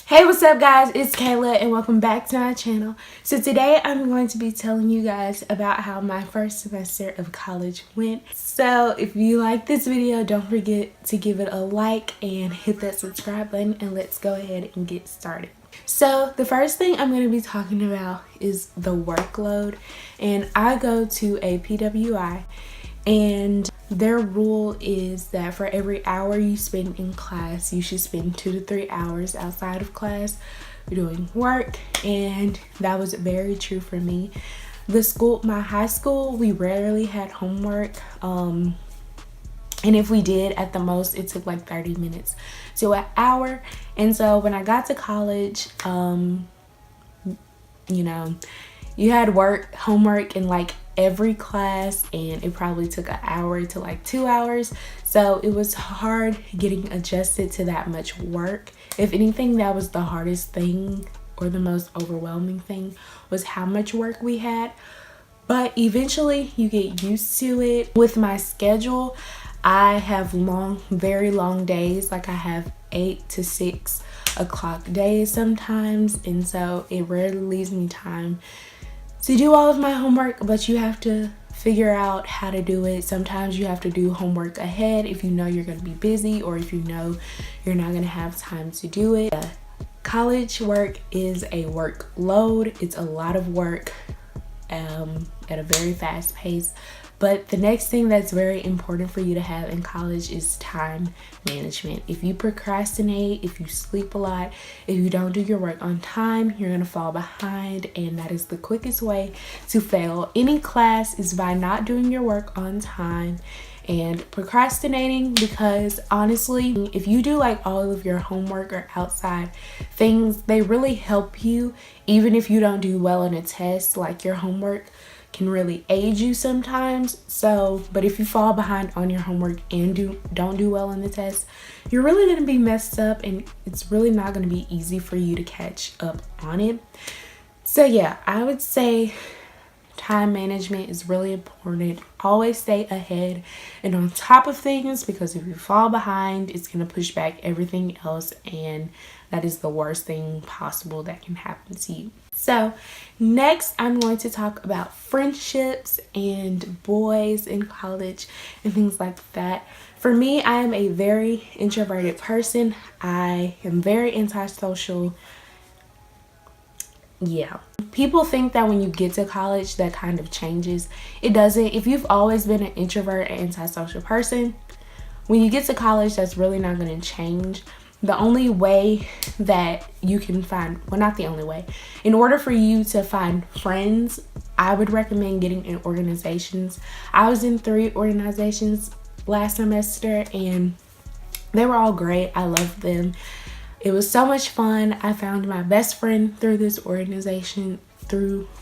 Hey, what's up guys? It's Kayla and welcome back to my channel. So today I'm going to be telling you guys about how my first semester of college went. So if you like this video, don't forget to give it a like and hit that subscribe button, and let's go ahead and get started. So the first thing I'm going to be talking about is the workload, and I go to a PWI, and their rule is that for every hour you spend in class, you should spend 2 to 3 hours outside of class doing work. And that was very true for me. My high school, we rarely had homework. And if we did, at the most, it took like 30 minutes to an hour. And so when I got to college, you had homework in like every class, and it probably took an hour to like 2 hours. So it was hard getting adjusted to that much work. If anything, that was the hardest thing, or the most overwhelming thing, was how much work we had. But eventually you get used to it. With my schedule, I have very long days. Like I have 8 to 6 o'clock days sometimes, and so it rarely leaves me time to do all of my homework, but you have to figure out how to do it. Sometimes you have to do homework ahead if you know you're going to be busy, or if you know you're not going to have time to do it. College work is a workload. It's a lot of work at a very fast pace. But the next thing that's very important for you to have in college is time management. If you procrastinate, if you sleep a lot, if you don't do your work on time, you're going to fall behind, and that is the quickest way to fail any class, is by not doing your work on time and procrastinating. Because honestly, if you do like all of your homework or outside things, they really help you. Even if you don't do well on a test, like your homework can really aid you sometimes. But if you fall behind on your homework and don't do well on the test, you're really going to be messed up, and it's really not going to be easy for you to catch up on it. So yeah, I would say time management is really important. Always stay ahead and on top of things, because if you fall behind, it's going to push back everything else, and that is the worst thing possible that can happen to you. So next, I'm going to talk about friendships and boys in college and things like that. For me, I am a very introverted person. I am very antisocial. Yeah. People think that when you get to college, that kind of changes. It doesn't. If you've always been an introvert and antisocial person, when you get to college, that's really not going to change. The only way that you can find, well, not the only way, in order for you to find friends, I would recommend getting in organizations. I was in 3 organizations last semester, and they were all great. I loved them. It was so much fun. I found my best friend through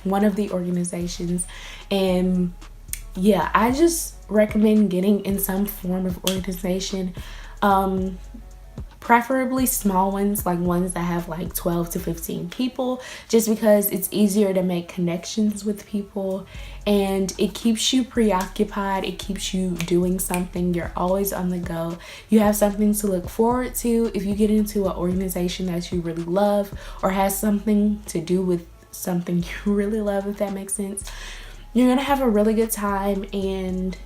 one of the organizations. And yeah, I just recommend getting in some form of organization. Preferably small ones, like ones that have like 12 to 15 people, just because it's easier to make connections with people, and it keeps you preoccupied. It keeps you doing something. You're always on the go. You have something to look forward to. If you get into an organization that you really love, or has something to do with something you really love, if that makes sense, you're gonna have a really good time, and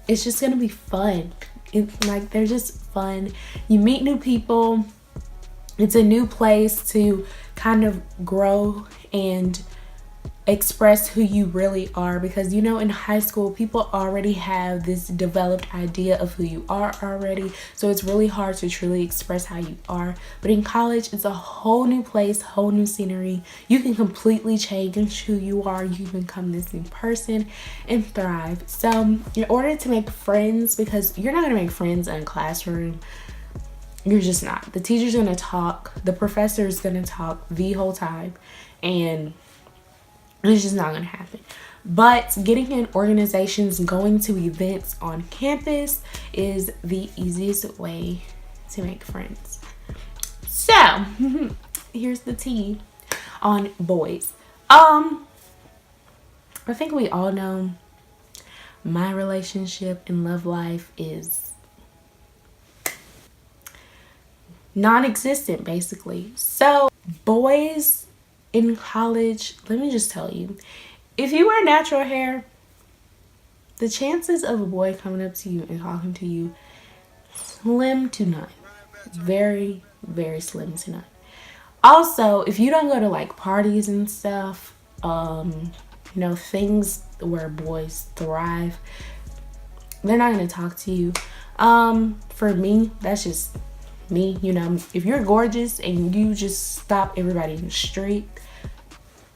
it's just gonna be fun. It's like, they're just fun. You meet new people. It's a new place to kind of grow and express who you really are, because in high school, people already have this developed idea of who you are already, so it's really hard to truly express how you are. But in college, it's a whole new place, whole new scenery. You can completely change who you are. You can become this new person and thrive. So in order to make friends, because you're not going to make friends in a classroom, you're just not. The teacher's going to talk, the professor's going to talk the whole time, and it's just not going to happen. But getting in organizations, going to events on campus, is the easiest way to make friends. So here's the tea on boys. I think we all know my relationship and love life is non-existent, basically. So boys in college, let me just tell you, if you wear natural hair, the chances of a boy coming up to you and talking to you, slim to none. Very, very slim to none. Also, if you don't go to like parties and stuff, things where boys thrive, they're not gonna talk to you. For me, that's just me. If you're gorgeous and you just stop everybody in the street,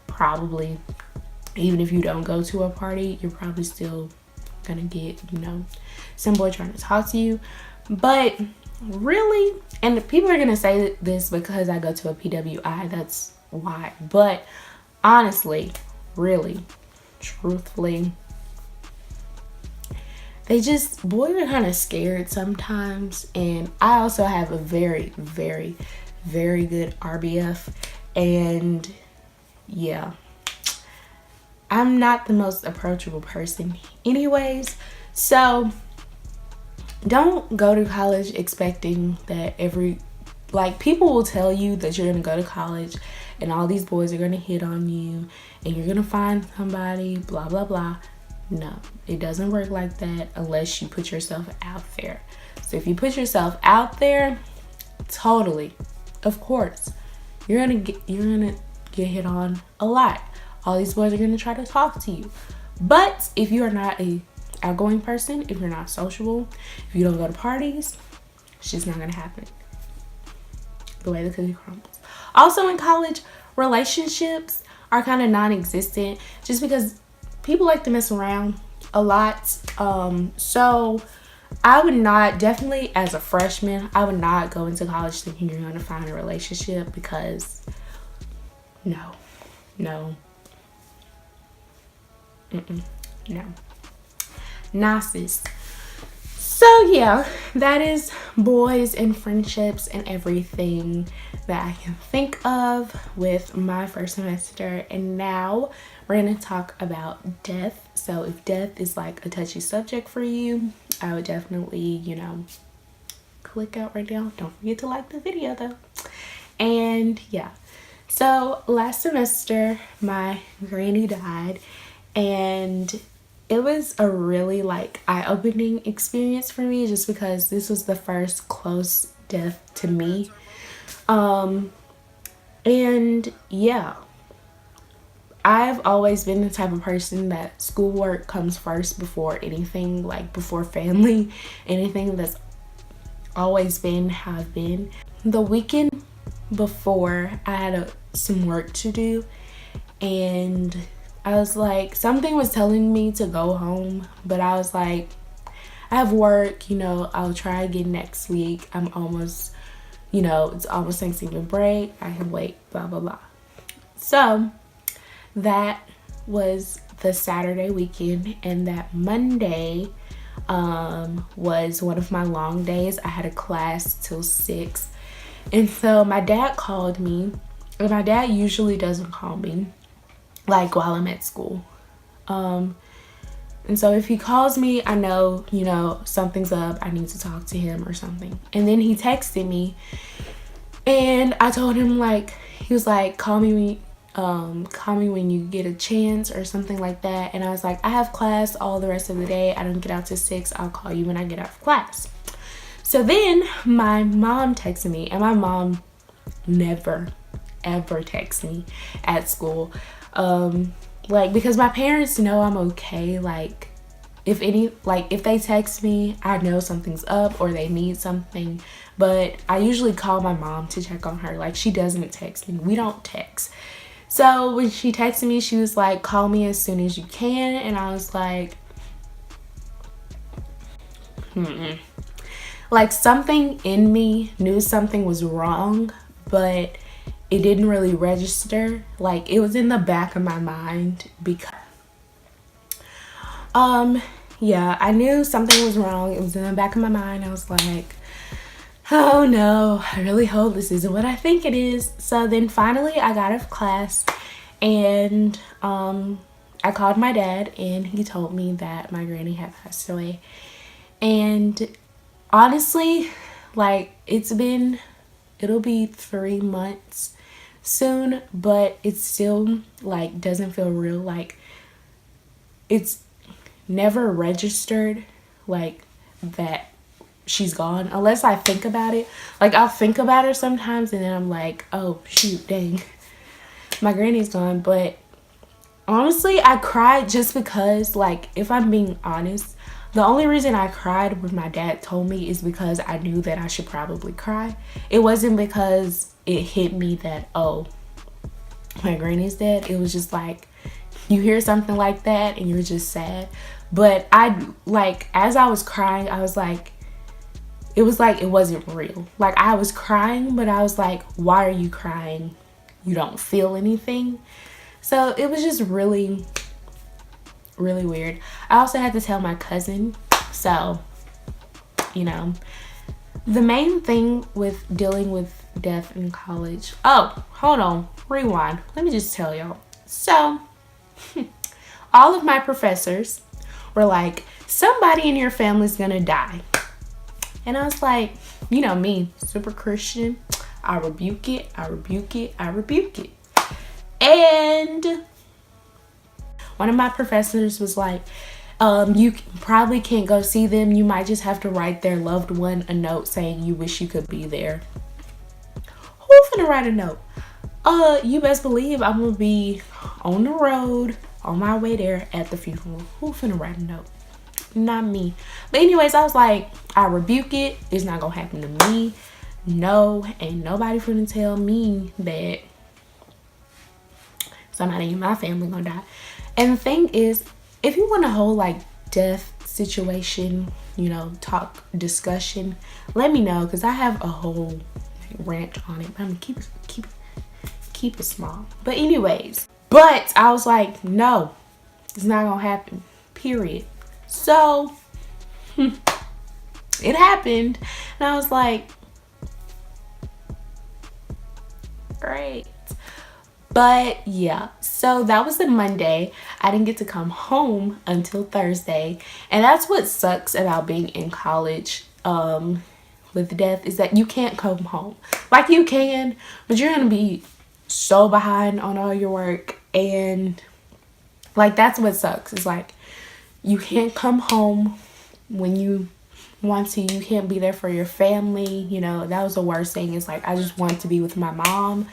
probably, even if you don't go to a party, you're probably still gonna get, some boy trying to talk to you. But really, and people are gonna say this because I go to a PWI, that's why. But honestly, really, truthfully, boys are kind of scared sometimes. And I also have a very, very, very good RBF. And yeah, I'm not the most approachable person anyways. So don't go to college expecting that people will tell you that you're gonna go to college and all these boys are gonna hit on you and you're gonna find somebody, blah blah blah. No, it doesn't work like that unless you put yourself out there. So if you put yourself out there, totally, of course, you're gonna get hit on a lot. All these boys are gonna try to talk to you. But if you are not a outgoing person, if you're not sociable, if you don't go to parties, it's just not gonna happen. The way the cookie crumbles. Also in college, relationships are kind of non-existent just because people like to mess around a lot. So I would not, definitely as a freshman, I would not go into college thinking you're gonna find a relationship, because no. Nazis. So yeah, that is boys and friendships and everything that I can think of with my first semester. And now we're gonna talk about death. So if death is like a touchy subject for you, I would definitely, click out right now. Don't forget to like the video though. And yeah, so last semester my granny died, and it was a really eye-opening experience for me, just because this was the first close death to me. And yeah, I've always been the type of person that schoolwork comes first before anything, before family, anything. That's always been how I've been. The weekend before, I had some work to do, and I was like, something was telling me to go home, but I was like, I have work, I'll try again next week. I'm almost, it's almost Thanksgiving break. I can wait, blah, blah, blah. So that was the Saturday weekend, and that Monday was one of my long days. I had a class till 6. And so my dad called me, and my dad usually doesn't call me while I'm at school. And so if he calls me, I know, something's up. I need to talk to him or something. And then he texted me, and I told him, he was like, call me when you get a chance or something like that. And I was like, I have class all the rest of the day. I don't get out till 6. I'll call you when I get out of class. So then my mom texted me, and my mom never, ever texts me at school. Because my parents know I'm okay. If they text me, I know something's up or they need something. But I usually call my mom to check on her. She doesn't text me. We don't text. So when she texted me, she was like, call me as soon as you can. And I was like, something in me knew something was wrong, but it didn't really register. It was in the back of my mind, because yeah, I knew something was wrong. It was in the back of my mind. I was like, oh no, I really hope this isn't what I think it is. So then finally I got out of class, and I called my dad, and he told me that my granny had passed away. And honestly, it'll be 3 months soon, but it still like doesn't feel real. Like it's never registered like that she's gone unless I think about it. Like I'll think about her sometimes and then I'm like, oh shoot, dang, my granny's gone. But honestly, I cried just because, like, if I'm being honest, the only reason I cried when my dad told me is because I knew that I should probably cry. It wasn't because it hit me that, oh, my granny's dead. It was just like, you hear something like that and you're just sad. But as I was crying, I was like, it was like it wasn't real. Like I was crying, but I was like, why are you crying? You don't feel anything. So it was just really, really weird. I also had to tell my cousin. So, the main thing with dealing with death in college. Oh, hold on. Rewind. Let me just tell y'all. So, all of my professors were like, somebody in your family's gonna die. And I was like, me, super Christian. I rebuke it. I rebuke it. I rebuke it. And one of my professors was like, you probably can't go see them. You might just have to write their loved one a note saying you wish you could be there. Who finna write a note? You best believe I'm gonna be on the road on my way there at the funeral. Who finna write a note? Not me. But anyways, I was like, I rebuke it. It's not gonna happen to me. No, ain't nobody finna tell me that somebody in my family gonna die. And the thing is, if you want a whole like death situation, talk discussion, let me know, because I have a whole rant on it. But I'm gonna keep it small. But anyways, I was like, no, it's not gonna happen. Period. So it happened, and I was like, great. But yeah, so that was the Monday. I didn't get to come home until Thursday. And that's what sucks about being in college with death, is that you can't come home. Like you can, but you're going to be so behind on all your work. And like that's what sucks. It's like you can't come home when you want to. You can't be there for your family. That was the worst thing. It's like I just want to be with my mom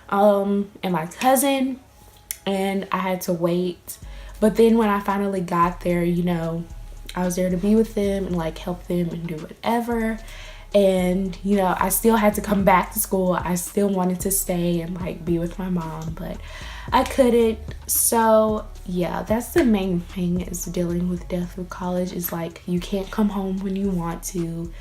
and my cousin, and I had to wait. But then when I finally got there, I was there to be with them and like help them and do whatever. And I still had to come back to school. I still wanted to stay and like be with my mom, but I couldn't. So yeah, that's the main thing, is dealing with death with college, is like you can't come home when you want to.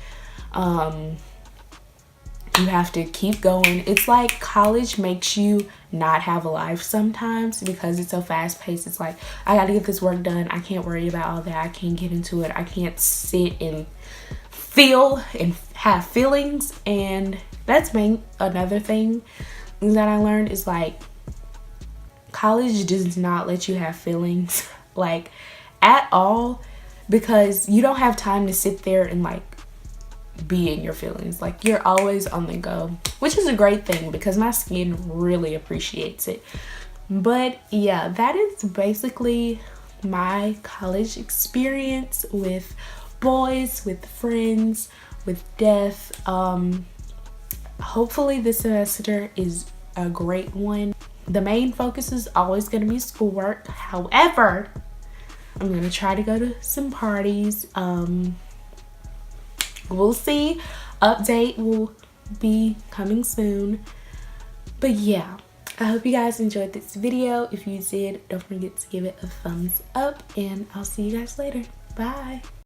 You have to keep going. It's like college makes you not have a life sometimes because it's so fast paced. It's like, I gotta get this work done. I can't worry about all that. I can't get into it. I can't sit and feel and have feelings. And that's another thing that I learned is like, college does not let you have feelings like at all, because you don't have time to sit there and like be in your feelings. Like you're always on the go, which is a great thing because my skin really appreciates it. But yeah, that is basically my college experience with boys, with friends, with death. Hopefully this semester is a great one. The main focus is always going to be schoolwork. However, I'm going to try to go to some parties. We'll see. Update will be coming soon. But yeah, I hope you guys enjoyed this video. If you did, don't forget to give it a thumbs up, and I'll see you guys later. Bye.